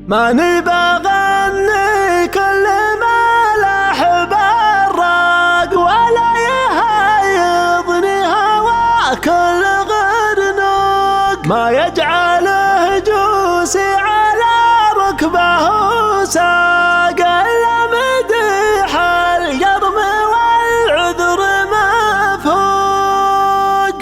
ماني بغني كل ما لاح بالراق ولا يهيضني هوا كل غرنوق، ما يجعله جوسي على ركبه ساق الا مديح القرم والعذر مفوق.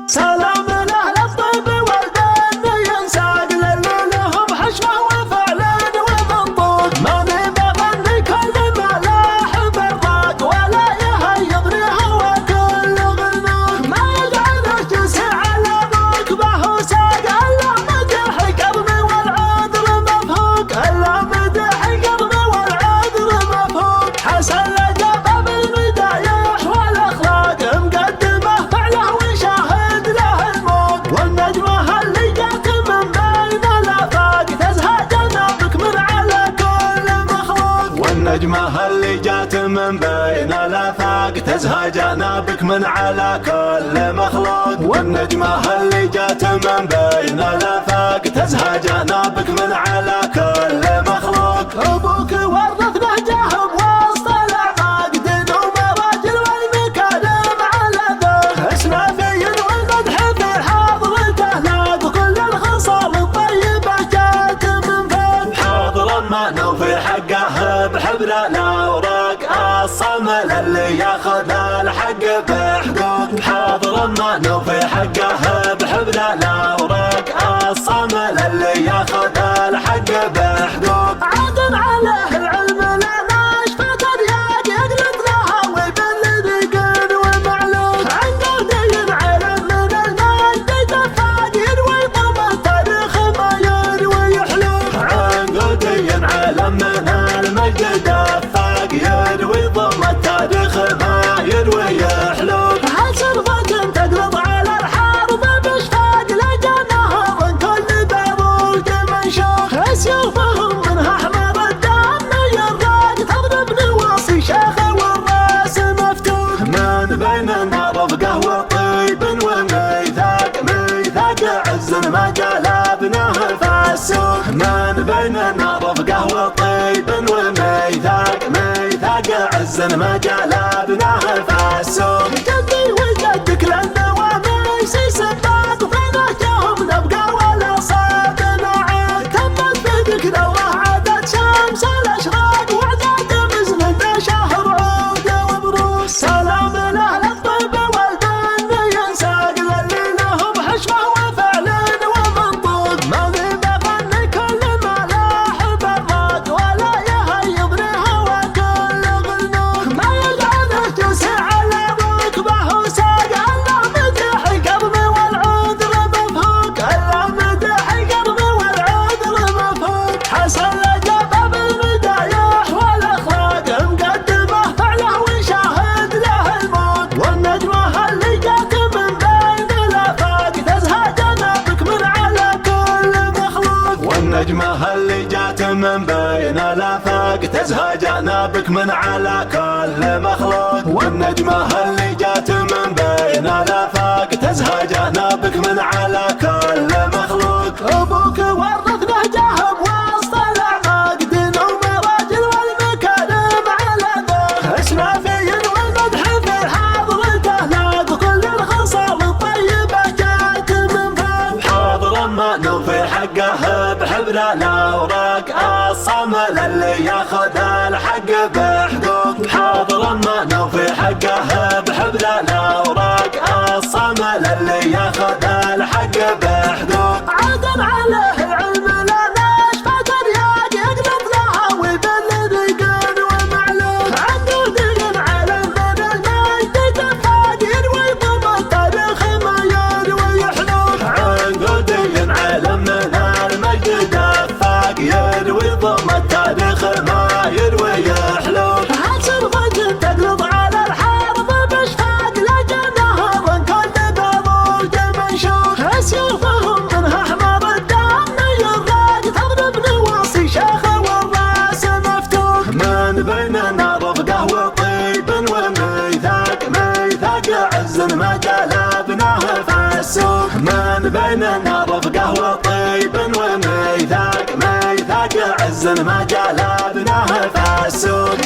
سلام لاهل الطيب والبن ينساق للمله بحشمه وفعل ومنطوق، ماني بغني كل ما لاح بالراق ولا يهيضني هوا كل غنوق، ما يجعله جوسي على ركبه ساق الا مديح القرم والعذر مفوق، الا مديح القرم والعذر مفوق. حسن لجب بالمدايح والاخلاق مقدمه فعله وشاهد له الموت، والنجمه اللي جات من بين الافاق تزهى جنابك من على كل مخلوق، والنجمه اللي جات من بين الافاق تزهى جنابك من على كل مخلوق، والنجمه اللي جات من بين الافاق تزهى جنابك من على كل مخلوق. ابوك ورثنا جاه بوسط الاعماق، دين ومراجل والمكارم على ذوق، اسنافي والمدح في حضرته لاق، وكل الخصال الطيبه جات من فوق. حاضر امانه وفي حقه بحبل الاوراق، الصمل اللي ياخذ الحق بحقوق. حاضر امانه وفي حقه بحبل الاوراق، الصمل اللي ياخذ الحق بحقوق. عاد عليه العلم لنا اشفت الياق، يقلد لها ويبلد يقين ومعلوق، عن قردي علم من المجد تفاق، يروي طم التاريخ ما يروي يحلوق، عن قردي علم من المجد تفاق، يروي طم التاريخ ما يروي يحلوق. هل سرفة تقلط على الحرب باشفاق، لجا نهر كل بارود منشوق، سيوفهم منها احمر الدم يراق، تضرب نواصي شيخ والراس مفتوح، من بيننا رفقه وطيب وميثاق، ميثاق عز ما جلبناه فالسوق، من بيننا رفقه وطيب وميثاق، ميثاق عز ما جلبناه فالسوق. جدي وجدك لنا وميس سباق، فنهجهم نبقى ولا صاد نعاد، تمت بذكره وعادت شمس الاشراق، وعداد مزمن شهر عود وبروس. سلام لاهل الطيب والبن ينساق، للي له بحشمه وفعل ومنطوق، ماني بغني كل ما لاح بالراق ولا يهيضني هوا كل غنوق، ما يجعله جوسي على ركبه ساق الا مديح القرم والعذر مفوق، الا مديح القرم والعذر مفوق. حسن لجب بالمدايح والاخلاق مقدمه فعله وشاهد له الموت، والنجمه اللي جات من بين الافاق تزهى جنابك من على كل مخلوق، والنجمه اللي جات من بين الافاق تزهى جنابك من على كل مخلوق، والنجمه اللي جات من بين الافاق تزهى جنابك من على كل مخلوق. ابوك ورثنا جاه بوسط الاعماق، دين ومراجل والمكارم على ذوق، اسنافي والمدح في حضرته لاق، وكل الخصال الطيبه جات من فوق. حاضر امانه وفي حقه بحبل الاوراق، الصمل اللي ياخذ الحق بحقوق. حاضر امانه وفي حقه بحبل الاوراق، الصمل اللي ياخذ الحق بحقوق. عاد عليه العلم لنا اشفت الياق، يقلد لها ويبلد يقين ومعلوق، عن قردي علم من المجد تفاق، يروي طم التاريخ ما يروي يحلوق، عن قردي علم من المجد تفاق، يروي طم التاريخ ما يروي يحلوق. هل سرفة تقلط على الحرب باشفاق، لجا نهر كل بارود منشوق، سيوفهم منها احمر الدم يراق، تضرب نواصي شيخ والراس مفتوح، من بيننا رفقه وطيب وميثاق، ميثاق عز ما جلبناه فالسوق، من بيننا رفقه وطيب وميثاق، ميثاق عز ما جلبناه في السوق